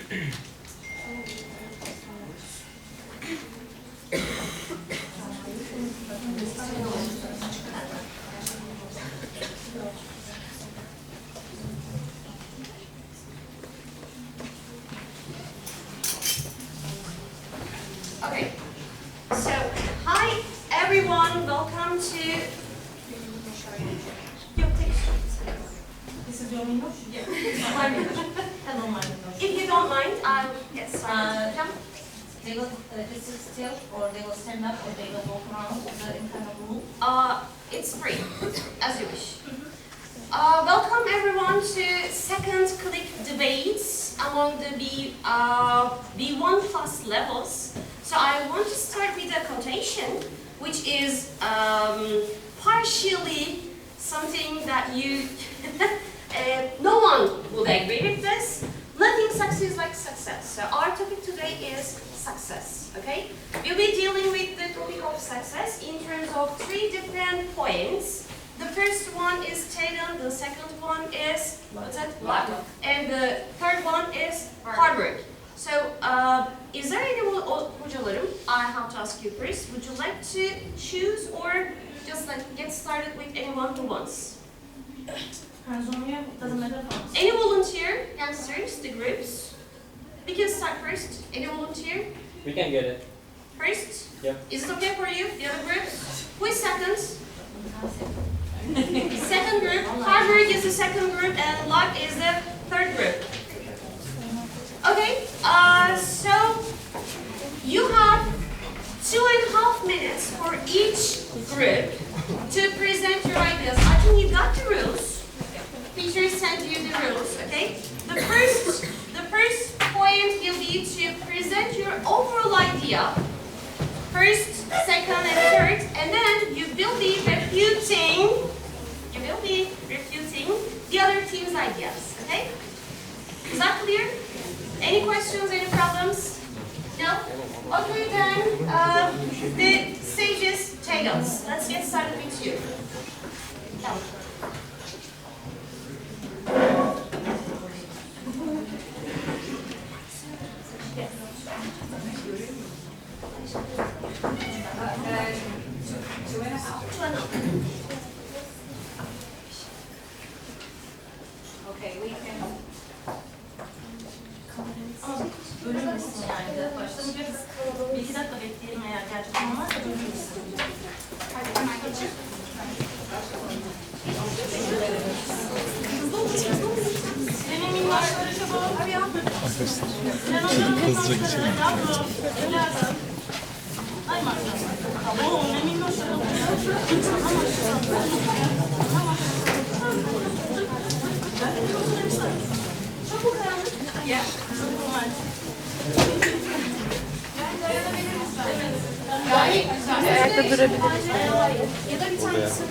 Okay, so hi everyone, welcome to your picture. This is your window? Yeah. Hello, my window. If you don't mind, I'll get started. They will sit still, or they will stand up, or they will walk around the internal room. It's free, as you wish. Welcome everyone to second click debates among the B1 plus levels. So I want to start with a quotation, which is partially something that you, no one would agree with this. Nothing succeeds like success. So our topic today is success, okay? We'll be dealing with the topic of success in terms of 3 different points. The first one is talent, the second one is, what's that? Luck. And the third one is hard work. So, is there any hocalarım? I have to ask you first. Would you like to choose or just like get started with anyone who wants? Hands on you, doesn't matter for us. Any volunteer answers the groups? We can start first. Any volunteer? We can get it. First? Yep. Is it okay for you? The other groups? Who is second? Second group. Hard work is the second group and luck is the third group. Okay, so you have 2.5 minutes for each group to present your ideas. I think you got the rules. Teachers sent you the rules, okay? The first point will be to present your overall idea. First, second, and third, and then you will be refuting the other team's ideas, okay? Is that clear? Any questions, any problems? No? Okay then, the stage is Tails. Let's get started with you. No. Okay, we can... Bölünmesin yani de başlamayacağız. Bir iki dakika bekleyelim eğer gerçekten varsa bölünmesin. Hadi hemen geçin. Benim minnoşları çabuk. Hadi ya. Hızlıca geçelim. Ay maşallah. Oo ne minnoşları oluyor. Çok karanlık. Ya. Ayakta durabiliriz. Ya da bir tanesi.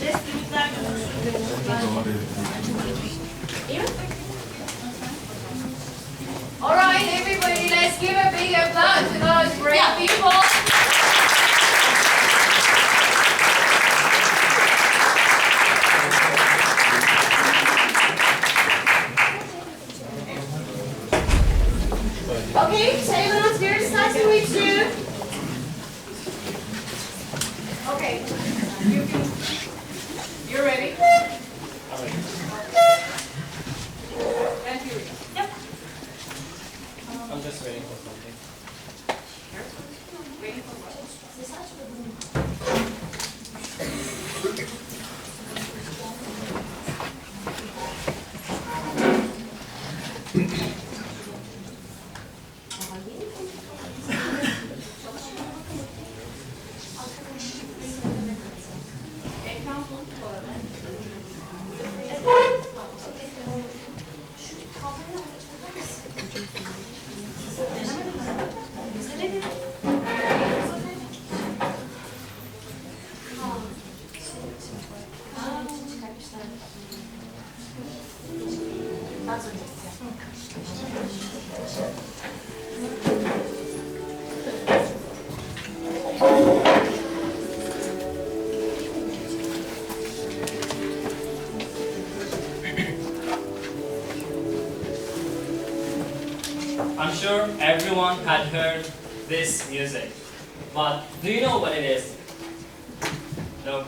Resmimizler All right, everybody, let's give a big applause to those great people. Okay, Taylor, we're starting with you. Okay, You're ready? and here we go. Yep. I'm just waiting for something. Waiting for what? I'm sure everyone had heard this music. But do you know what it is? No.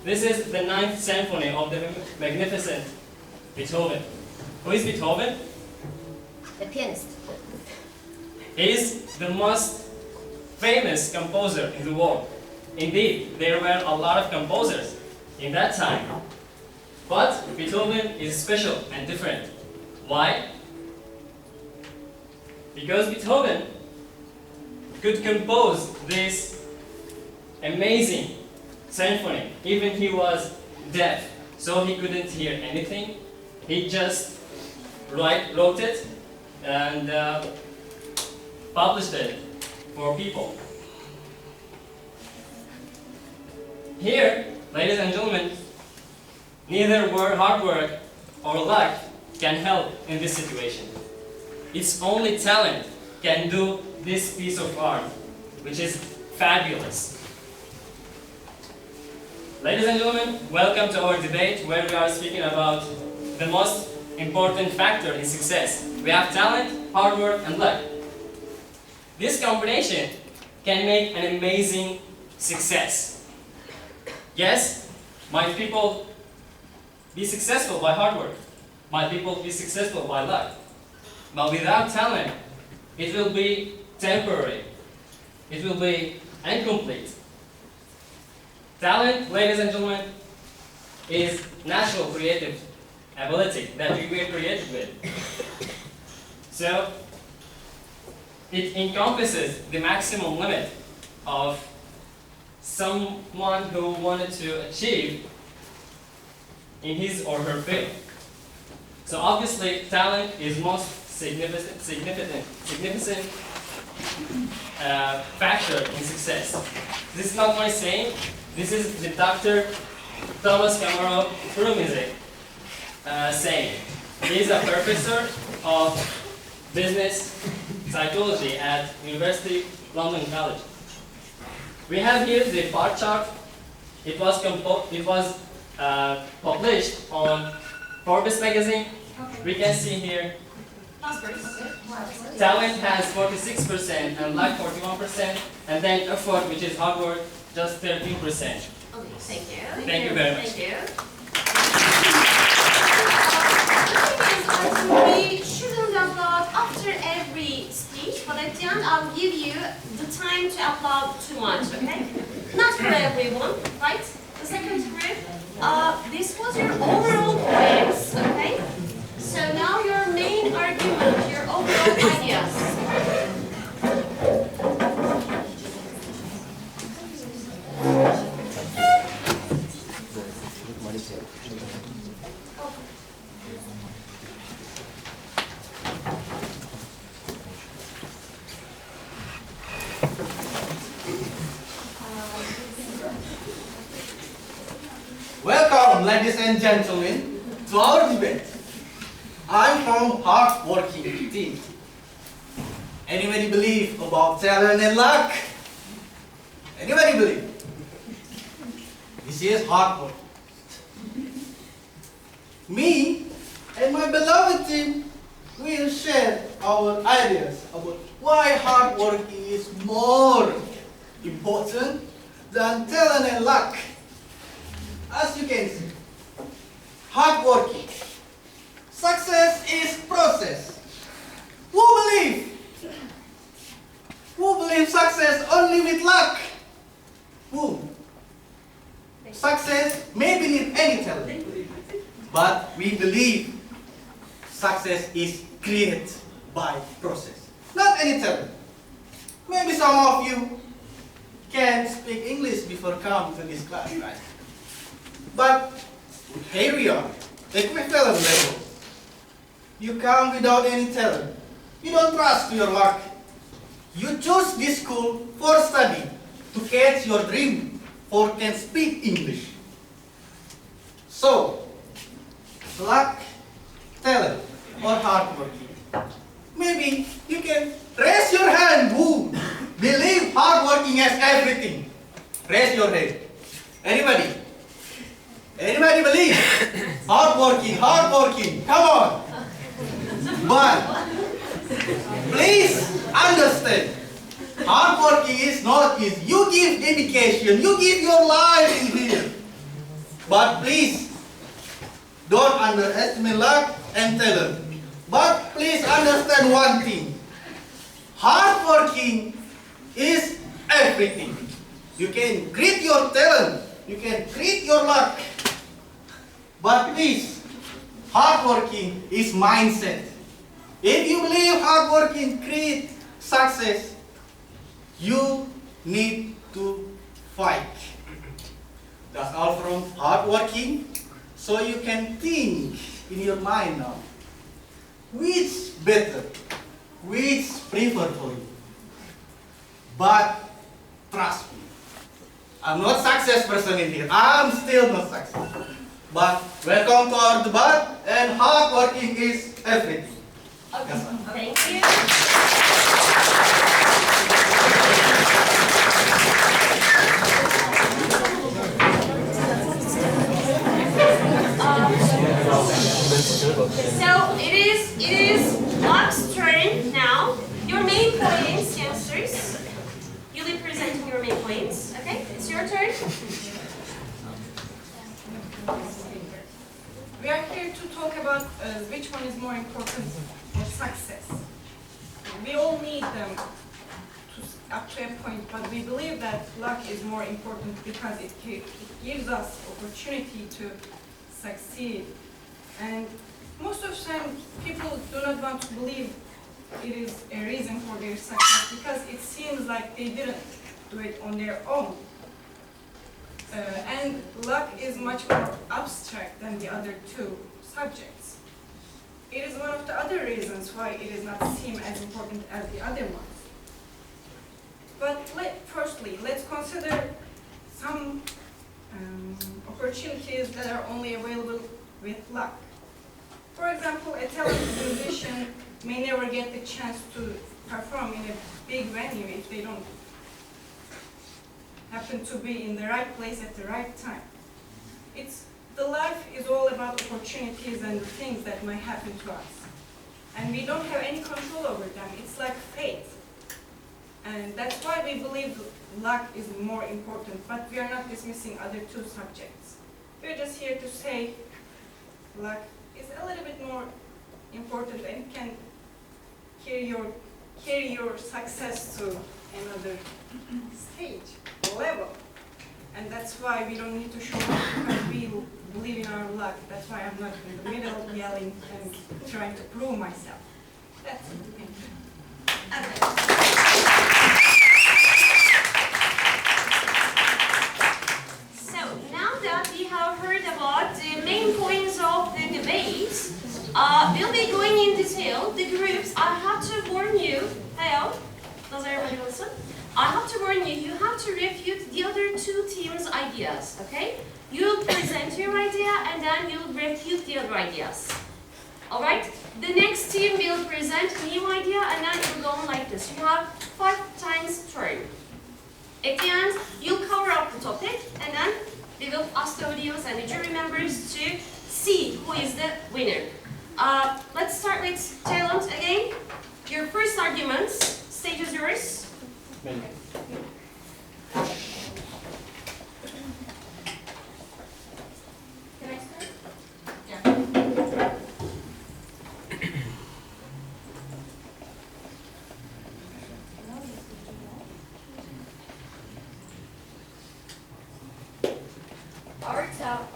This is the Ninth Symphony of the magnificent Beethoven. Who is Beethoven? The pianist. He is the most famous composer in the world. Indeed, there were a lot of composers in that time. But Beethoven is special and different. Why? Because Beethoven could compose this amazing symphony. Even he was deaf, so he couldn't hear anything. He just wrote it and published it for people. Here, ladies and gentlemen, neither hard work or luck can help in this situation. It's only talent can do this piece of art, which is fabulous. Ladies and gentlemen, welcome to our debate where we are speaking about the most important factor in success. We have talent, hard work, and luck. This combination can make an amazing success. Yes, might people be successful by hard work? Might people be successful by luck? But without talent, it will be temporary. It will be incomplete. Talent, ladies and gentlemen, is natural creative ability that we were created with. So, it encompasses the maximum limit of someone who wanted to achieve in his or her field. So obviously, talent is most significant factor in success. This is not my saying. This is the Dr. Thomas Camaro Prumizik saying. He is a professor of business psychology at University London College. We have here the bar chart. It was published on Forbes magazine. We can see here talent has 46% and luck 41%, and then effort, which is hard work, just 13%. Okay, thank you. Thank you very much. Thank you. We shouldn't applaud after every speech, but at the end I'll give you the time to applaud too much, okay? Not for everyone, right? The second group, this was your overall points, okay? So now your main argument, your overall ideas. Welcome, ladies and gentlemen, to our debate. I'm from hard-working team. Anybody believe about talent and luck? Anybody believe? This is hard work. Me and my beloved team will share our ideas about why hard working is more important than talent and luck. As you can see, hard working. Success is process. Who believe success only with luck? Who? Success may be in any talent, but we believe success is created by process, not any talent. Maybe some of you can speak English before coming to this class, right? But here we are, equivalent level. You come without any talent. You don't trust your luck. You choose this school for study, to catch your dream, or can speak English. So, luck, talent, or hard working. Maybe you can raise your hand who believe hard working has everything. Raise your hand. Anybody? Anybody believe? Hard working, come on. But Please understand. Hard working is not easy. You give dedication, you give your life in here. But please, don't underestimate luck and talent. But please understand one thing. Hard working is everything. You can create your talent, you can create your luck. But please, hard working is mindset. If you believe hard working create success, you need to fight. That's all from hard working. So you can think in your mind now. Which better? Which prefer for you? But trust me, I'm not success person in here. I'm still not successful. But welcome to our debate, and hard working is everything. Okay. Yes, ma'am. Thank you. So it is Mark's turn now. Your main points, youngsters. You'll be presenting your main points. Okay, it's your turn. We are here to talk about which one is more important for success. We all need them up to a point, but we believe that luck is more important because it gives us opportunity to succeed. And most of the time, people do not want to believe it is a reason for their success because it seems like they didn't do it on their own. And luck is much more abstract than the other two subjects. It is one of the other reasons why it is not seen as important as the other ones. But firstly, let's consider some opportunities that are only available with luck. For example, a talented musician may never get the chance to perform in a big venue if they don't happen to be in the right place at the right time. The life is all about opportunities and things that might happen to us. And we don't have any control over them. It's like fate. And that's why we believe luck is more important, but we are not dismissing other two subjects. We're just here to say luck is a little bit more important and can carry your success to another stage, level. And that's why we don't need to show up because we believe in our luck. That's why I'm not in the middle yelling and trying to prove myself. That's it. Thank you. So now that we have heard about the main points of the debate, we'll be going in detail. The groups, I have to warn you. Hello? Does everybody listen? I have to warn you, you have to refute the other two teams' ideas, okay? You'll present your idea and then you'll refute the other ideas. Alright? The next team will present a new idea and then it will go on like this. You have 5 times turn. At the end, you'll cover up the topic and then we will ask the audience and the jury members to see who is the winner. Let's start with talent again. Your first argument, stage is yours. Can I start?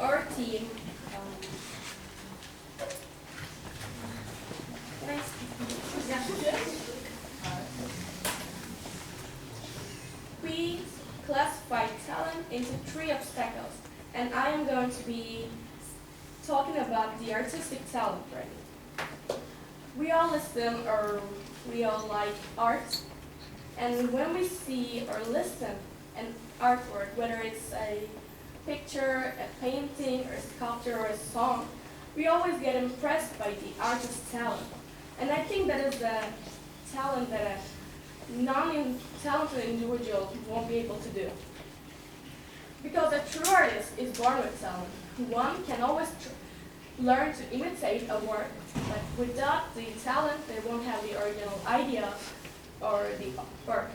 Our team. We classify talent into 3 obstacles, and I am going to be talking about the artistic talent right now. We all listen or we all like art, and when we see or listen an artwork, whether it's a picture, a painting, or a sculpture, or a song, we always get impressed by the artist's talent. And I think that is a talent that a non-talented individual won't be able to do. Because a true artist is born with talent. One can always learn to imitate a work, but without the talent, they won't have the original idea or the work.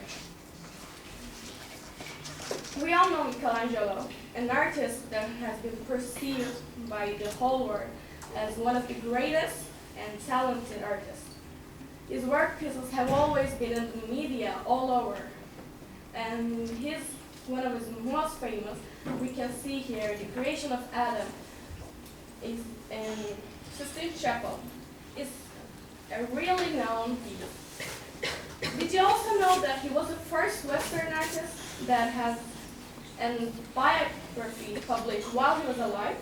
We all know Michelangelo, an artist that has been perceived by the whole world as one of the greatest and talented artists. His work pieces have always been in the media all over, and one of his most famous, we can see here, the creation of Adam is in Sistine Chapel. It's a really known piece. Did you also know that he was the first Western artist that has a biography published while he was alive?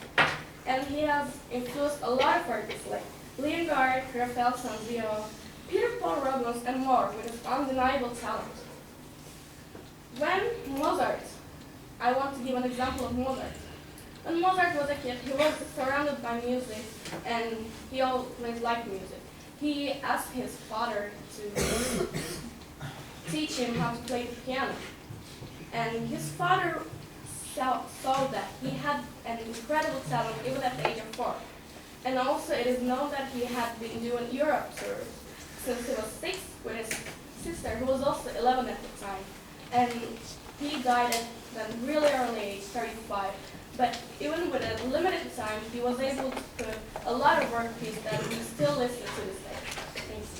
And he has influenced a lot of artists like Leonard, Raphael Sanzio, Peter Paul Rubens, and more with his undeniable talent. When Mozart, I want to give an example of Mozart. When Mozart was a kid, he was surrounded by music, and he always liked music. He asked his father to teach him how to play the piano. And his father saw that he had an incredible talent even at the age of 4. And also it is known that he had been doing Europe tours since he was 6 with his sister, who was also 11 at the time. And he died at a really early age, 35. But even with a limited time, he was able to put a lot of work pieces that we still listen to this day. Thanks.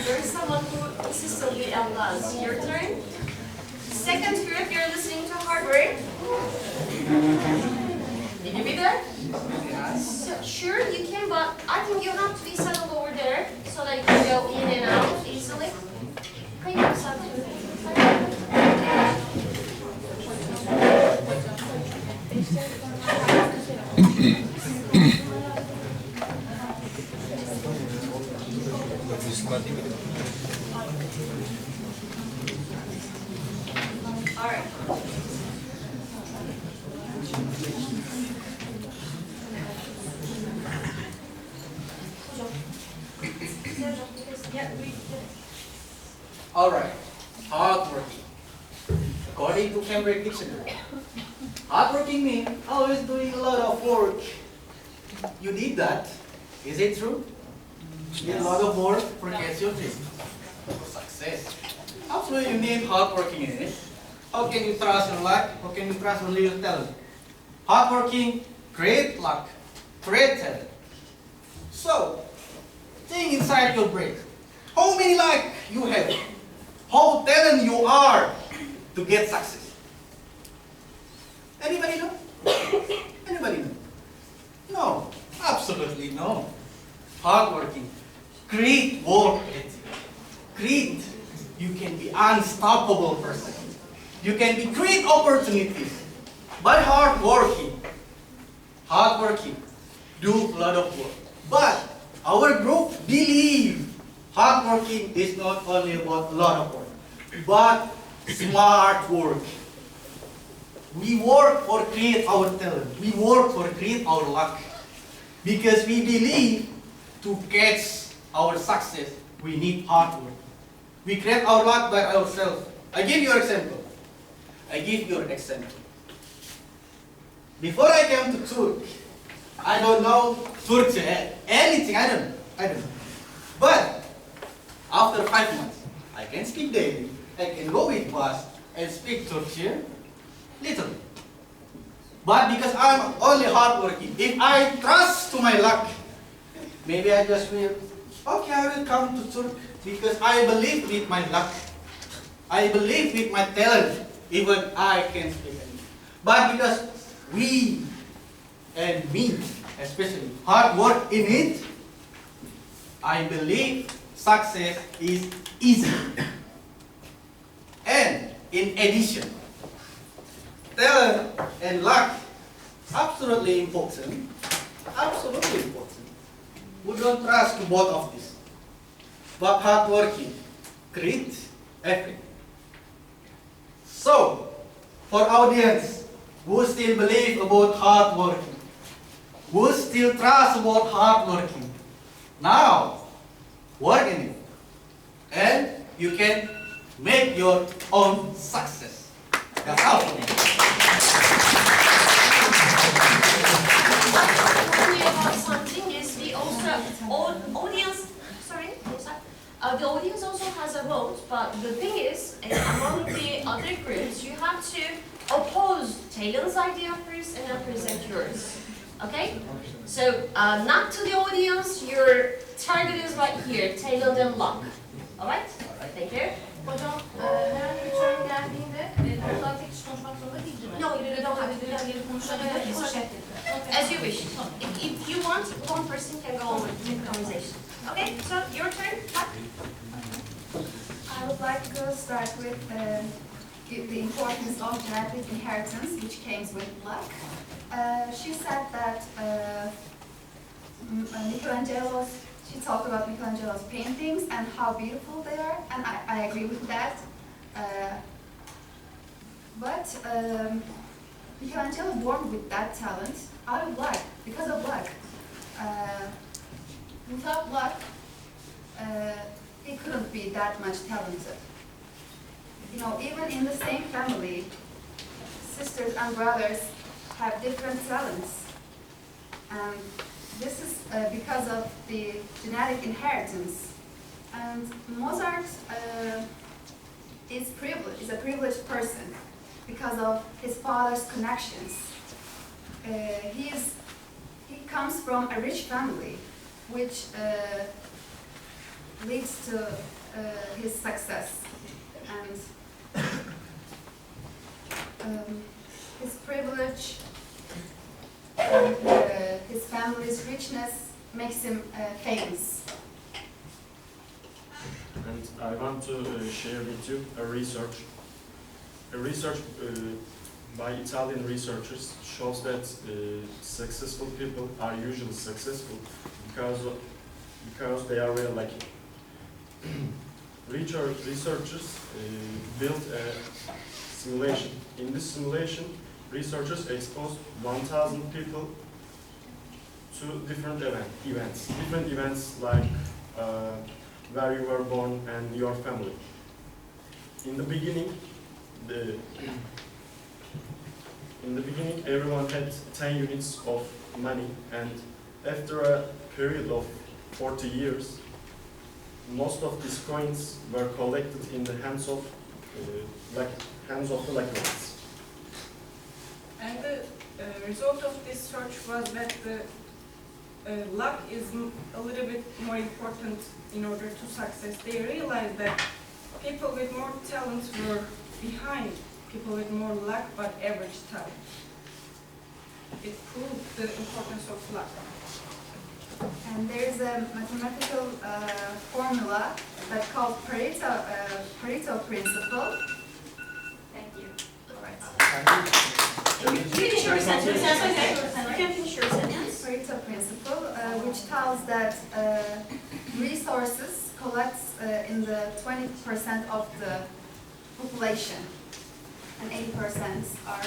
There is someone who insists on the ambulance. Your turn. Second group, you're listening to hard work. Did you be there? Yes. So, sure, you can, but I think you have to be settled over there so that you can go in and out easily. Can you settle? All right. Alright, hardworking. According to Cambridge Dictionary, hardworking means always doing a lot of work. You did that. Is it true? You did a lot of work for get your dream, for success. Absolutely, you need hardworking in it. How can you trust your luck? How can you trust your little talent? Hardworking, great luck, great talent. So, think inside your brain. How many luck you have? How talented you are to get success? Anybody know? Anybody know? No, absolutely no. Hardworking, great work ethic, great. You can be unstoppable person. You can be great opportunities by hard working. Hard working, do a lot of work. But our group believe hard working is not only about a lot of work, but smart work. We work for create our talent. We work for create our luck. Because we believe to catch our success, we need hard work. We create our luck by ourselves. I give you an example. Before I came to Turk, I don't know Turkey anything. I don't know. But after 5 months, I can speak daily. I can go with bus and speak Turkish little. But because I'm only hardworking, if I trust to my luck, maybe I just will, okay, I will come to Turk because I believe with my luck. I believe with my talent, even I can speak English. But because we and me, especially hard work in it, I believe success is easy. And in addition, talent and luck, absolutely important. Absolutely important. We don't trust to both of these. But hard working, great, everything. So, for audience who still believe about hard working, who still trust about hard working, now work in it. And you can make your own success. That's all for me. Talking about something is we also audience. Sorry, the audience also has a vote, but the thing is, among the other groups, you have to oppose Taylor's idea first and then present yours. Okay? So, not to the audience, your target is right here, Taylor and Locke. Alright? Thank you. Hocam herhangi bir sorun geldiğinde onlar tek kişi konuşmak zorunda değil değil mi? No, Birileri no, diğer yeri konuşabilir. As you wish. If you want, one person can go on with the conversation. Okay, so your turn. Locke. I would like to start with the importance of genetic inheritance, which comes with luck. She said that she talked about Michelangelo's paintings and how beautiful they are, and I agree with that. But Michelangelo born with that talent out of luck, because of luck. Without luck, he couldn't be that much talented. You know, even in the same family, sisters and brothers have different talents. And this is because of the genetic inheritance. And Mozart is a privileged person because of his father's connections. He comes from a rich family, which leads to his success. And his privilege and his family's richness makes him famous. And I want to share with you a research. A research by Italian researchers shows that successful people are usually successful because they are very lucky. Researchers built a simulation. In this simulation, researchers exposed 1,000 people to different events. Different events like where you were born and your family. In the beginning, everyone had 10 units of money, and after a period of 40 years, most of these coins were collected in the hands of the lucky ones. And the result of this search was that the luck is a little bit more important in order to success. They realized that people with more talent were behind people with more luck but average talent. It proved the importance of luck. And there's a mathematical formula that's called Pareto principle. Thank you. All right. Finish your sentence. That's okay. You can finish your sentence. Pareto principle, which tells that resources collects in the 20% of the population, and 80% are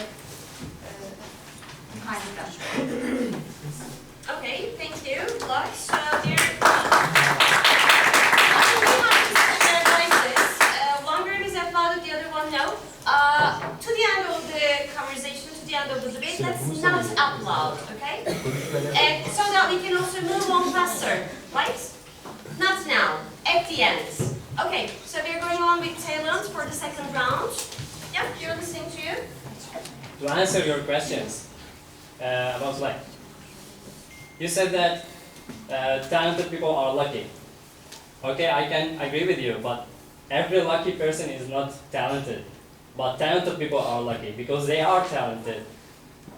behind them. Okay, thank you. Locke, so dear. I think we have to like this. One group is applauded, the other one no. To the end of the conversation, to the end of the debate, let's not applaud, okay? So that we can also move on faster, right? Not now, at the end. Okay, so we're going on with talent for the second round. Yep, you're listening to you. To answer your questions about luck, you said that talented people are lucky. Okay, I can agree with you, but every lucky person is not talented. But talented people are lucky because they are talented.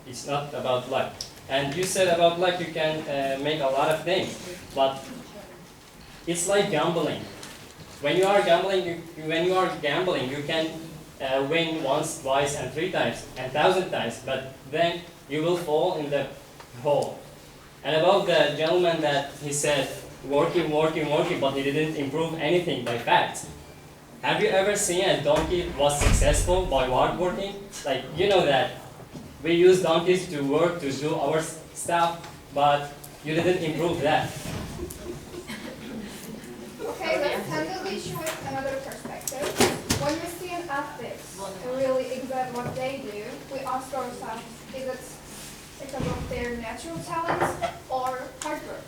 It's not about luck. And you said about luck you can make a lot of things, but it's like gambling. When you are gambling, you can win once, twice, and 3 times, and 1,000 times, but then you will fall in the hole. And about the gentleman that he said, working, but he didn't improve anything by fact. Have you ever seen a donkey was successful by hard working? Like, you know that we use donkeys to work, to do our stuff, but you didn't improve that. Okay, let's handle the issue with another perspective. When we see an athlete and really examine what they do, we ask ourselves, is it because of their natural talents or hard work?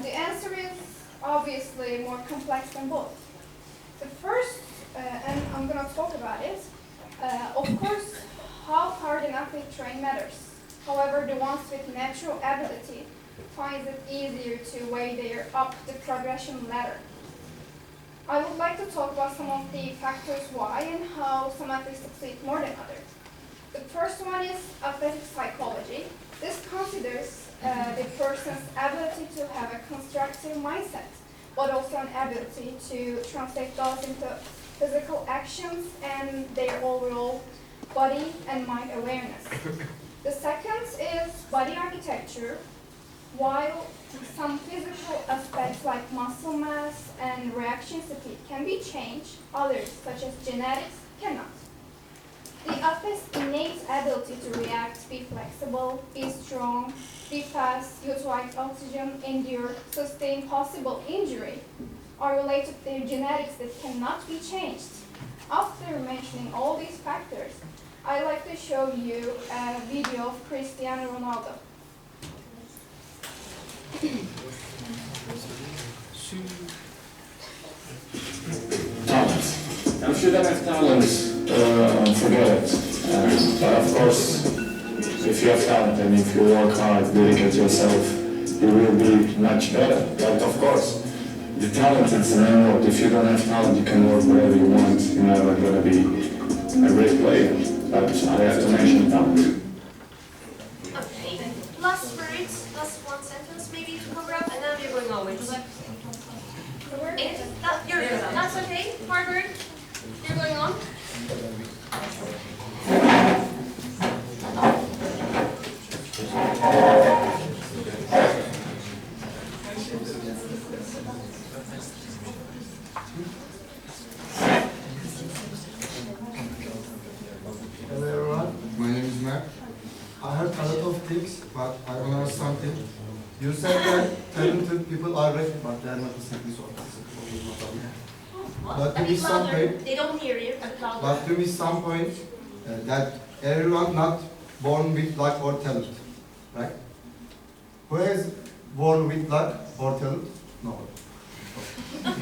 The answer is obviously more complex than both. The first, and I'm going to talk about it, of course, how hard an athlete train matters. However, the ones with natural ability find it easier to weigh their up the progression ladder. I would like to talk about some of the factors why and how some athletes succeed more than others. The first one is athletic psychology. This considers the person's ability to have a constructive mindset, but also an ability to translate those into physical actions and their overall body and mind awareness. The second is body architecture. While some physical aspects like muscle mass and reaction speed can be changed, others, such as genetics, cannot. The athlete's innate ability to react, be flexible, be strong, be fast, utilize oxygen, endure, sustain possible injury are related to their genetics that cannot be changed. After mentioning all these factors, I'd like to show you a video of Cristiano Ronaldo. Talent. If you don't have talent, forget it. But of course, if you have talent and if you work hard, dedicate yourself, you will be much better. But of course, the talent is the main word. If you don't have talent, you can work wherever you want. You're never going to be a great player. But I have to mention talent. Okay. Last words, last one sentence maybe to cover up, and then we're going on with. That's okay. Hard work. You're going on. Hello everyone, my name is Mac. I heard a lot of things, but I want to ask something. You said that talented people are ready, but they are not the same sort. But to me, some point, They don't hear you. but to me, some point that everyone not born with luck or talent, right? Who is born with luck or talent? No. This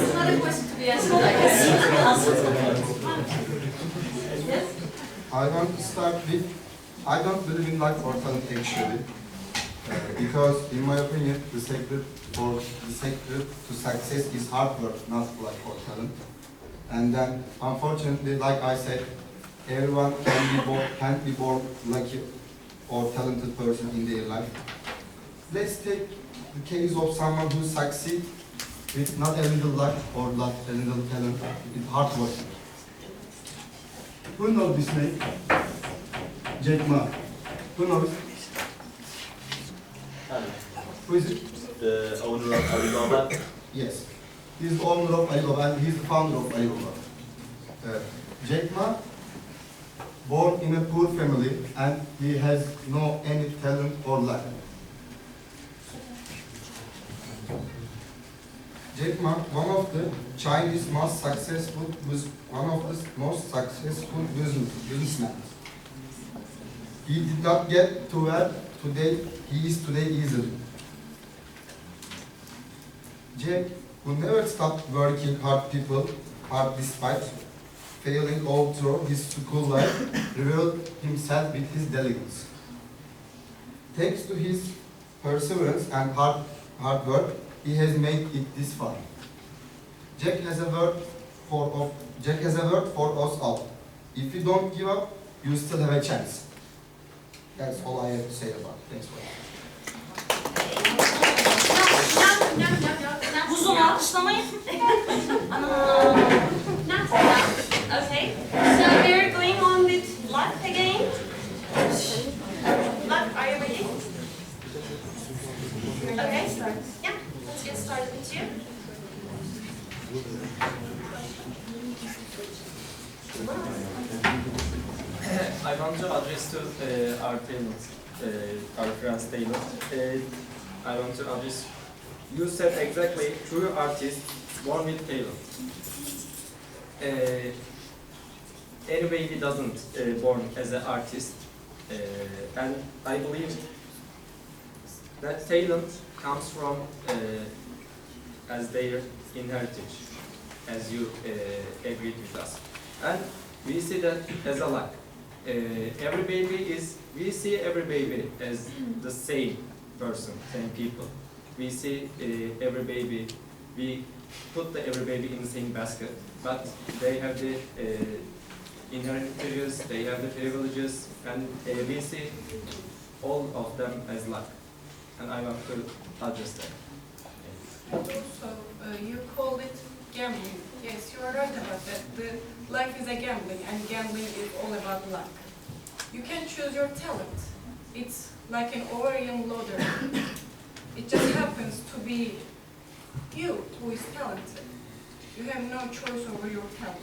is not a question to be answered, I guess. Yes? I want to start with, I don't believe in luck or talent actually. Because in my opinion, the secret to success is hard work, not luck or talent. And then, unfortunately, like I said, everyone can't be born lucky or talented person in their life. Let's take the case of someone who succeeds with not a little luck or not a little talent, with hard work. Who knows this name? Jack Ma. Who knows? Who is it? The owner of Alibaba. Yes. He's the owner of Alibaba and he's the founder of Alibaba. Jack Ma, born in a poor family and he has no any talent or luck. Jack Ma, one of the Chinese most successful businessmen. He did not get to where he is today easily. Jack, who never stopped working hard despite failing all through his school life, revealed himself with his diligence. Thanks to his perseverance and hard work, he has made it this far. Jack has a word for us all. If you don't give up, you still have a chance. That's all I have to say about it. Thanks for that. Buzul alkışlamayın. Okay, so we're going on with luck again. Luck, are you ready? Okay, yeah, let's get started with you. I want to address to our parents, our friends Taylor. I want to address You said exactly, true artist born with talent. Any baby doesn't born as an artist, and I believe that talent comes from as their inheritance, as you agreed with us. And we see that as a luck. We see every baby as the same person, same people. We see every baby, we put every baby in the same basket, but they have the inheritance, they have the privileges, and we see all of them as luck. And I want to address that. Also, you called it gambling. Yes, you are right about that. Life is a gambling, and gambling is all about luck. You can choose your talent. It's like an ovarian lottery. It just happens to be you who is talented. You have no choice over your talent.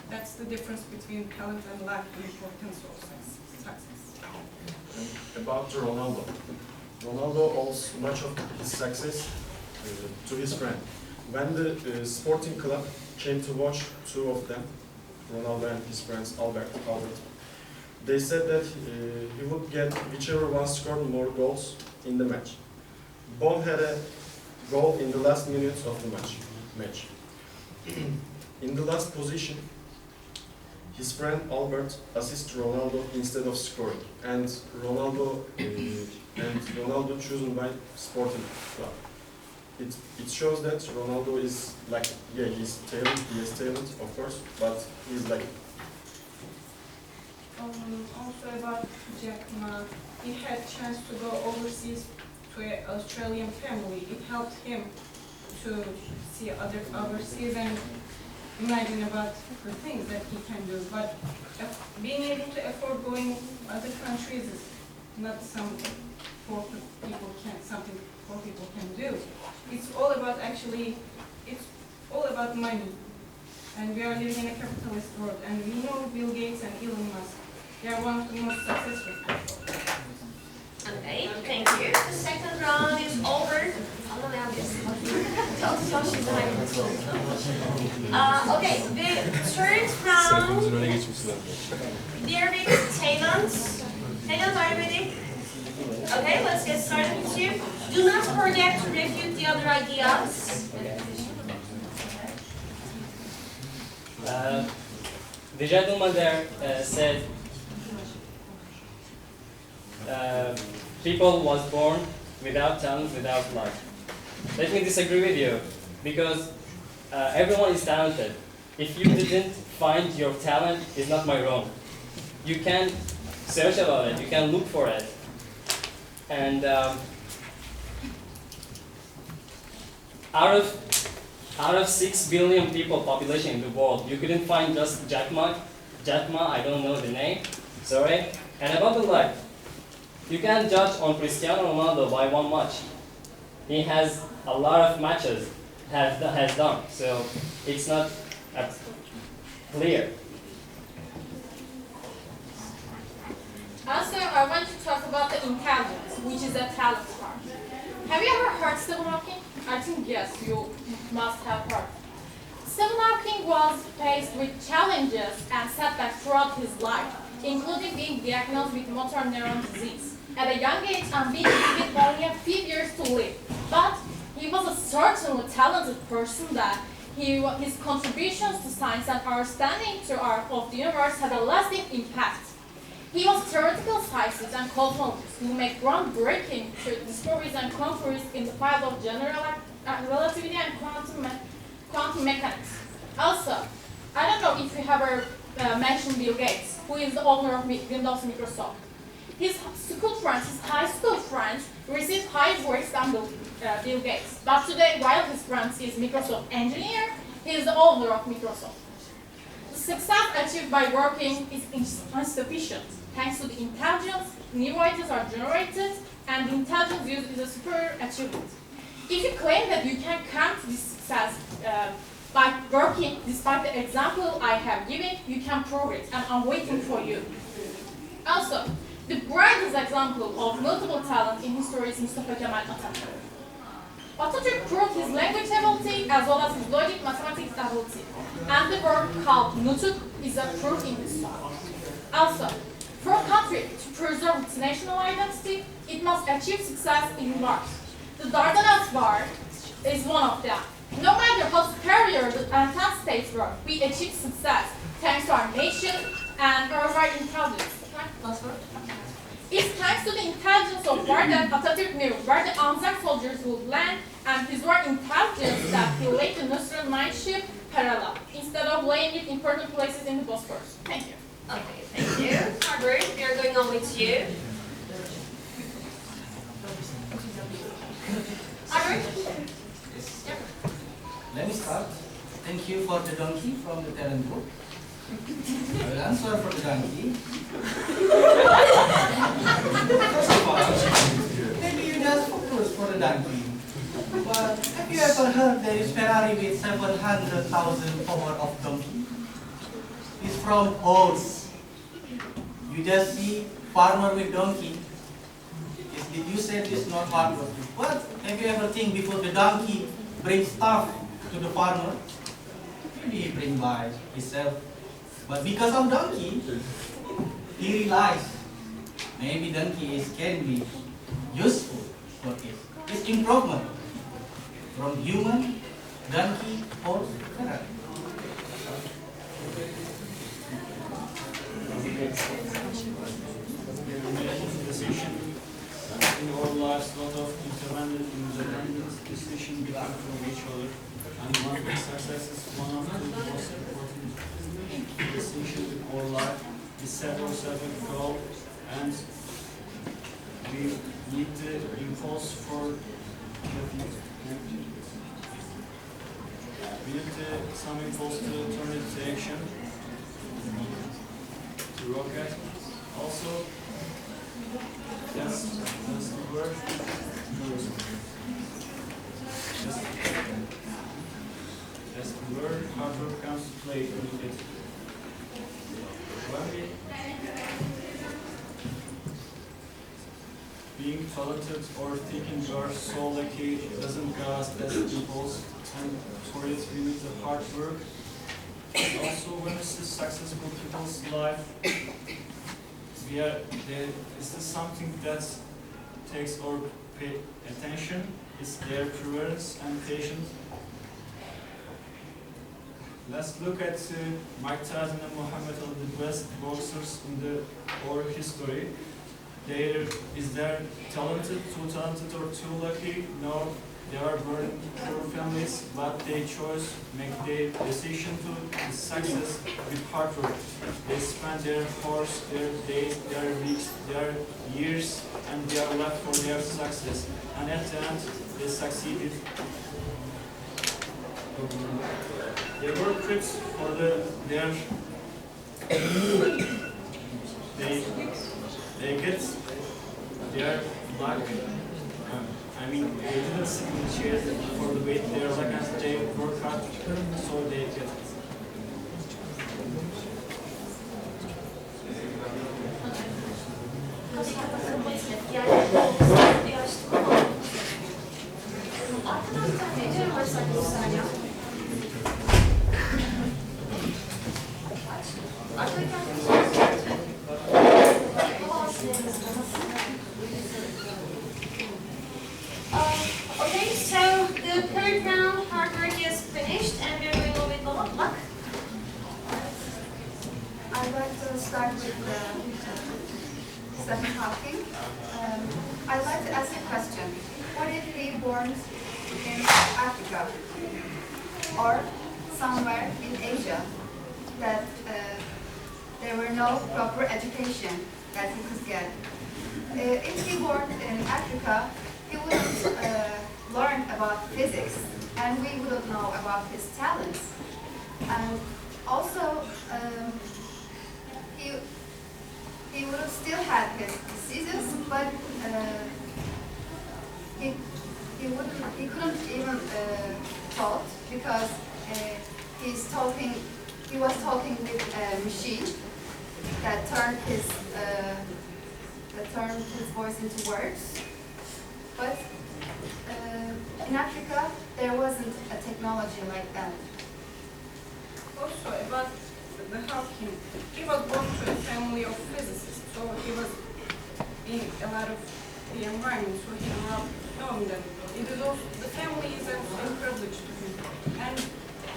That's the difference between talent and luck, the importance of success. About Ronaldo. Ronaldo owes much of his success to his friend. When the sporting club came to watch two of them, Ronaldo and his friends Albert, they said that he would get whichever one scored more goals in the match. Bon had a goal in the last minutes of the match. In the last position, his friend Albert assists Ronaldo instead of scoring, and Ronaldo chosen by Sporting Club. It shows that Ronaldo is like, yeah, he has talent, of course, but he's like. Also about Jack Ma, he had chance to go overseas to an Australian family. It helped him to see other overseas and imagine about the things that he can do. But being able to afford going other countries is not something poor people can do. It's all about it's all about money. And we are living in a capitalist world. And we know Bill Gates and Elon Musk. They are one of the most successful people. Okay, thank you. The second round is over. Okay, the third round. Dear big talents. Talents, are you ready? Okay, let's get started with you. Do not forget to refute the other ideas. The gentleman there said people was born without talent, without luck. Let me disagree with you, because everyone is talented. If you didn't find your talent, it's not my wrong. You can search about it, you can look for it. And out of 6 billion people population in the world, you couldn't find just Jack Ma, I don't know the name, sorry. And about the luck, you can't judge on Cristiano Ronaldo by one match. He has a lot of matches has done, so it's not clear. Also, I want to talk about the intelligence, which is the talent part. Have you ever heard Stephen Hawking? I think yes, you must have heard. Stephen Hawking was faced with challenges and setbacks throughout his life, including being diagnosed with motor neuron disease at a young age and being given only a few years to live. But he was a certainly talented person that his contributions to science and understanding of the universe had a lasting impact. He was a theoretical scientist and cosmologist who made groundbreaking discoveries and conquests in the field of general relativity and quantum mechanics. Also, I don't know if you have ever mentioned Bill Gates, who is the owner of Windows Microsoft. His high school friends received higher grades than Bill Gates. But today, while his friend is Microsoft engineer, he is the owner of Microsoft. The success achieved by working is insufficient. Thanks to the intelligence, new ideas are generated, and the intelligence used is a superior achievement. If you claim that you can come to this success by working, despite the example I have given, you can prove it, and I'm waiting for you. Also, the brightest example of multiple talent in history is Mustafa Kemal Atatürk. Atatürk proved his language ability as well as his logic mathematics ability. And the word called nutuk is a proof in this song. Also, for a country to preserve its national identity, it must achieve success in wars. The Dardanelles War is one of them. No matter how superior the Entente states were, we achieved success thanks to our nation and our right intelligence. Last word. It's thanks to the intelligence of war that Atatürk knew where the Anzac soldiers would land, and his war intelligence that he laid the Nusra mine ship parallel, instead of laying it in important places in the Bosphorus. Thank you. Okay, thank you. Harvard, we are going on with you. Harvard? Yes. Let me start. Thank you for the donkey from the talent book. I will answer for the donkey. First of all, maybe you just focus for the donkey. But have you ever heard there is Ferrari with 700,000 power of donkey? It's from horse. You just see farmer with donkey. You said it's not hard work. But have you ever think before the donkey brings stuff to the farmer? Maybe he bring by himself. But because of donkey, he realized maybe donkey can be useful for it. It's improvement from human, donkey, horse, Ferrari. Decision. In our lives, a lot of independent decisions differ from each other, and one big success is one of the most important decisions in our life. We set ourselves a goal, and we need the impulse for the future. We need some impulse to turn it to action, to rocket. Also, that's the word. That's the word hard work comes to play with it. Being talented or thinking you are so lucky doesn't give us that impulse, and for it we need the hard work. Also, when we see successful people's life, is this something that takes our attention? Is their perseverance and patience? Let's look at Mike Tyson and Muhammad Ali, the best boxers in our history. Is they talented, too talented or too lucky? No, they are born in poor families, but they chose, make their decision to success with hard work. They spend their horse, their days, their weeks, their years, and they are left for their success. And at the end, they succeeded. They were critics for they get their luck. I mean, they didn't sit in the chairs for the weight. They are luck and they work hard, so they get it. Okay, so the third round hard work is finished and we're going on with the luck. I'd like to start with Stephen Hawking. I'd like to ask a question. What if he born in Africa or somewhere in Asia that there were no proper education that he could get? If he born in Africa, he wouldn't learn about physics, and we wouldn't know about his talents. And also, he would have still had his diseases, but he couldn't even talk because he was talking with a machine that turned his voice into words. But in Africa, there wasn't a technology like that. Also about the Hawking, he was born to a family of physicists, so he was in a lot of the environment, so he grew up knowing them. It is also, the family is also privileged to him. And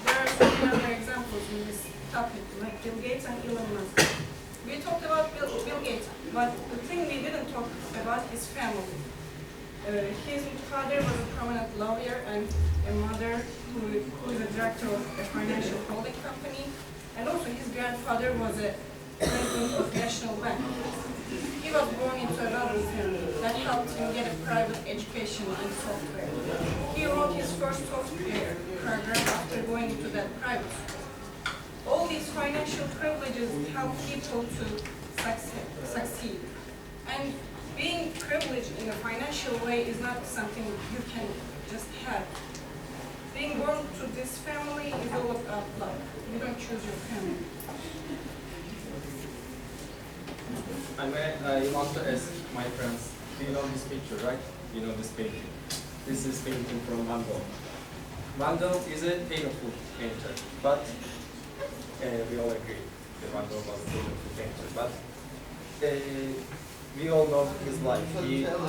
there are so many other examples in this topic, like Bill Gates and Elon Musk. We talked about Bill Gates, but the thing we didn't talk about is family. His father was a prominent lawyer and a mother who is a director of a financial holding company. And also his grandfather was a president of National Bank. He was born into a wealthy family that helped him get a private education in software. He wrote his first software program after going into that private school. All these financial privileges help people to succeed. And being privileged in a financial way is not something you can just have. Being born to this family is all about luck. You don't choose your family. I want to ask my friends, do you know this picture, right? You know this painting. This is painting from Van Gogh. Van Gogh is a painful painter, but we all agree that Van Gogh was a painful painter. But we all know his life. He cut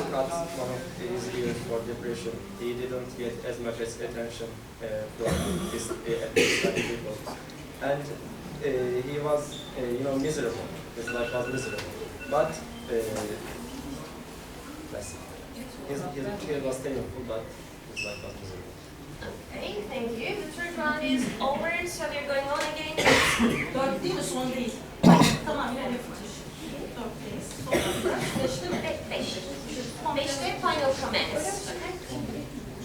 one of his ears for depression. He didn't get as much as attention from his people. And he was, miserable. His life was miserable. But his ear was painful, but his life was miserable. Okay, thank you. The third round is over, so we're going on again. Dört değil mi? Son değil. Tamam, ilerle Fatoş. Dörtteyiz. Beşte mi? Beş. Beşte final comments.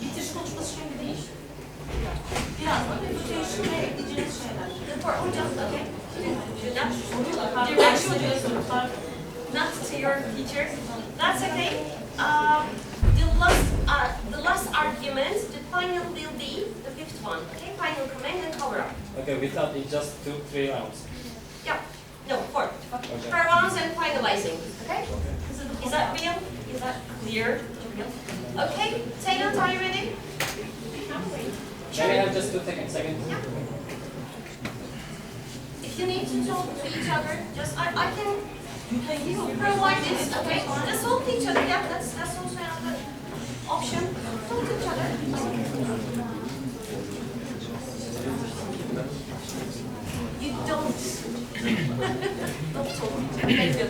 Bitiriş konuşması şimdi değil. Birazdan reputation ve ekleyeceğiniz şeyler. Report just okay. Not to your teacher. That's okay. The last argument, the final will be the fifth one. Okay, final comment and cover up. Okay, we thought it just took 3 rounds. Yeah. No, four. Okay. 4 rounds and finalizing. Okay? Is that real? Is that clear? Okay, Taylor, are you ready? Can we have just 2 seconds? Yeah. If you need to talk to each other, just I can provide this, okay? Just talk to each other, yeah, that's also another option. Talk to each other. You don't. Don't talk to each other. Thank you.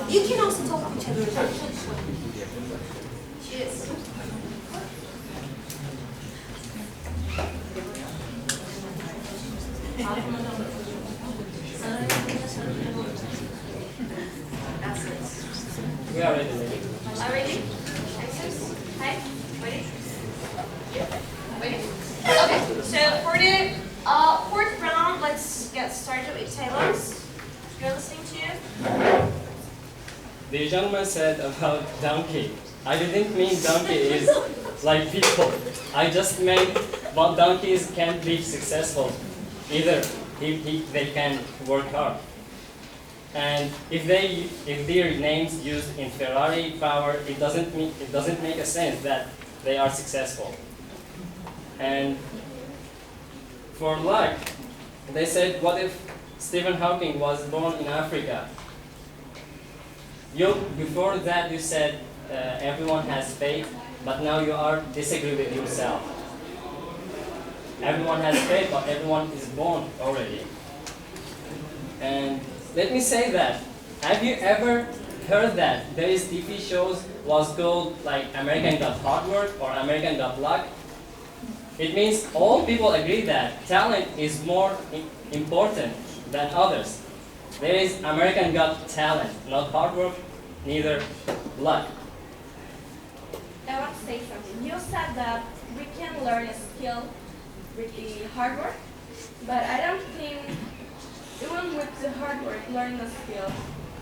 You can also talk to each other. Cheers. That's it. We are ready, lady. Are ready? Answers? Hi? Ready? Yeah. Ready? Okay, so for the fourth round, let's get started with Taylor's. You're listening to you? The gentleman said about donkey. I didn't mean donkey is like people. I just meant what donkeys can't be successful either. If they can work hard. And if their names used in Ferrari power, it doesn't make a sense that they are successful. And for luck, they said, what if Stephen Hawking was born in Africa? Before that you said everyone has faith, but now you are disagree with yourself. Everyone has faith, but everyone is born already. And let me say that, have you ever heard that there is TV shows was called like American Got Hard Work or American Got Luck? It means all people agree that talent is more important than others. There is American Got Talent, not hard work, neither luck. I want to say something. You said that we can learn a skill with the hard work, but I don't think even with the hard work, learning a skill,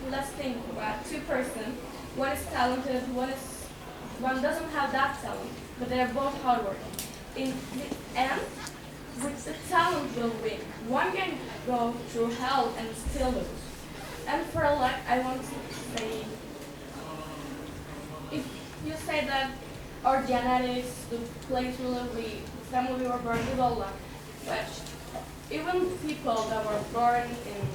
let's think about 2 persons. One is talented, one doesn't have that talent, but they are both hardworking. In the end, with the talent will win. One can go through hell and still lose. And for luck, I want to say, if you say that our genetics, the place we live, the family we were born with, all that. But even people that were born in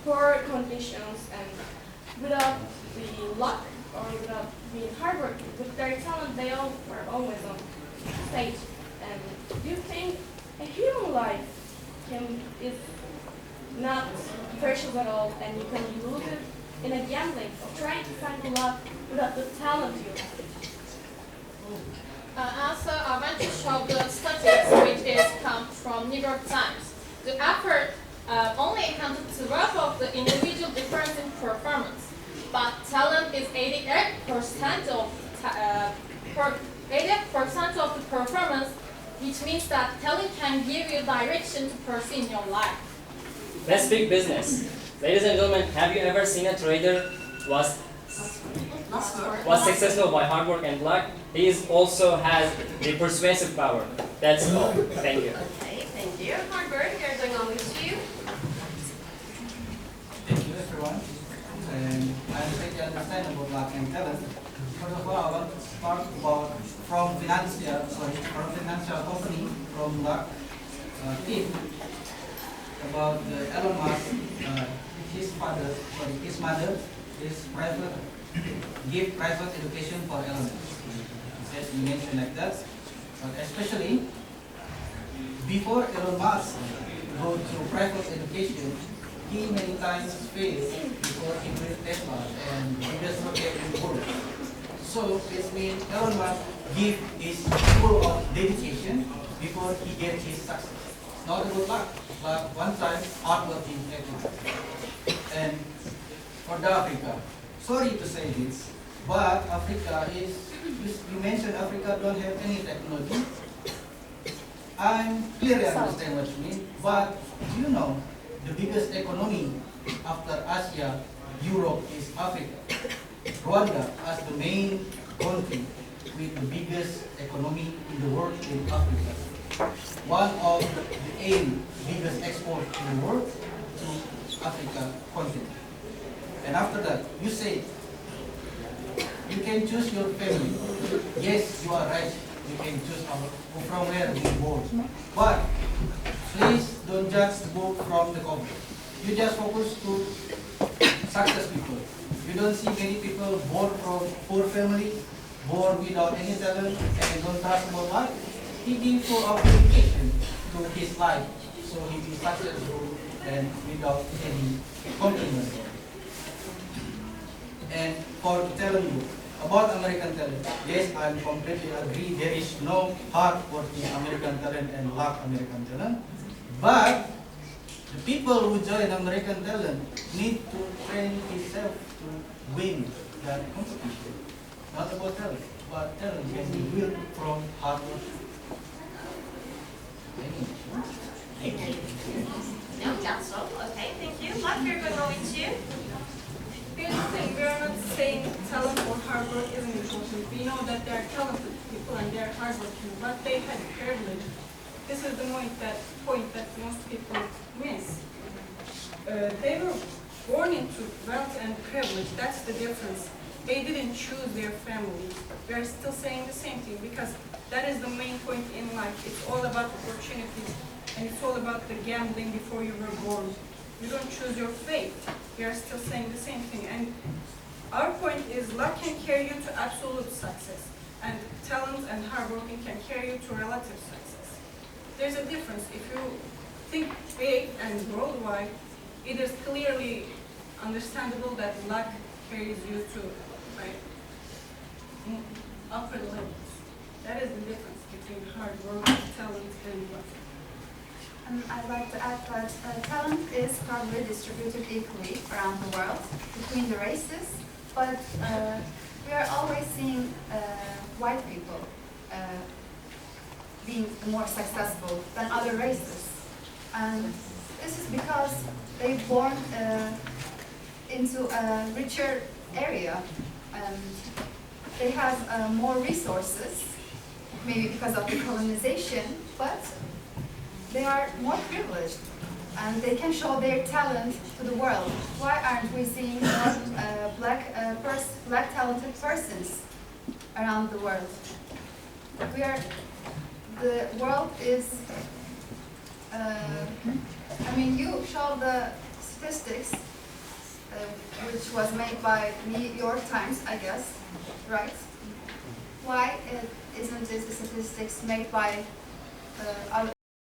poor conditions and without the luck or without being hardworking, with their talent, they all were always on stage. And do you think a human life is not precious at all, and you can lose it in a gambling or trying to find the luck without the talent you have? Also, I want to show the statistics which is come from New York Times. The effort only accounted to half of the individual difference in performance, but talent is 88% of 88% of the performance, which means that talent can give you direction to pursue in your life. Let's speak business. Ladies and gentlemen, have you ever seen a trader was successful by hard work and luck? He also has the persuasive power. That's all. Thank you. Okay, thank you. Harvard, we are going on with you. Thank you, everyone. I'm trying to understand about luck and talent. First of all, I want to start from financial company, from luck team, about Elon Musk. His mother is give private education for Elon Musk. As you mentioned like that, but especially before Elon Musk go to private education, he many times failed before he built Tesla and he just not get in work. So it means Elon Musk give his full of dedication before he get his success. Not about luck, but one time hard working everything. And for the Africa, sorry to say this, but Africa is, you mentioned Africa don't have any technology. I clearly understand what you mean, but do you know the biggest economy after Asia, Europe is Africa. Rwanda as the main country with the biggest economy in the world in Africa. One of the biggest export in the world to Africa continent. And after that, you say, you can choose your family. Yes, you are right. You can choose from where we born. But please don't judge the book from the cover. You just focus to success people. You don't see many people born from poor family, born without any talent, and don't trust about life. He gives full of dedication to his life, so he be successful and without any compliment. And for telling you about American talent, yes, I completely agree. There is no hard-working American talent and luck American talent. But the people who join American talent need to train himself to win that competition. Not about talent, but talent can be built from hard work. Thank you. No, that's all. Okay, thank you. Luck, we're going on with you. Here's the thing, we are not saying talent or hard work isn't important. We know that they are talented people and they are hardworking, but they had privilege. This is the point that most people miss. They were born into wealth and privilege. That's the difference. They didn't choose their families. We are still saying the same thing because that is the main point in life. It's all about opportunities and it's all about the gambling before you were born. You don't choose your fate. We are still saying the same thing. And our point is luck can carry you to absolute success and talent and hard working can carry you to relative success. There's a difference. If you think big and worldwide, it is clearly understandable that luck carries you to upper levels. That is the difference between hard work, talent, and luck. I'd like to add that talent is probably distributed equally around the world between the races, but we are always seeing white people being more successful than other races. And this is because they're born into a richer area and they have more resources, maybe because of the colonization, but they are more privileged and they can show their talent to the world. Why aren't we seeing more black talented persons around the world. The world is, I mean, you show the statistics, which was made by New York Times, I guess, right? Why isn't this statistics made by other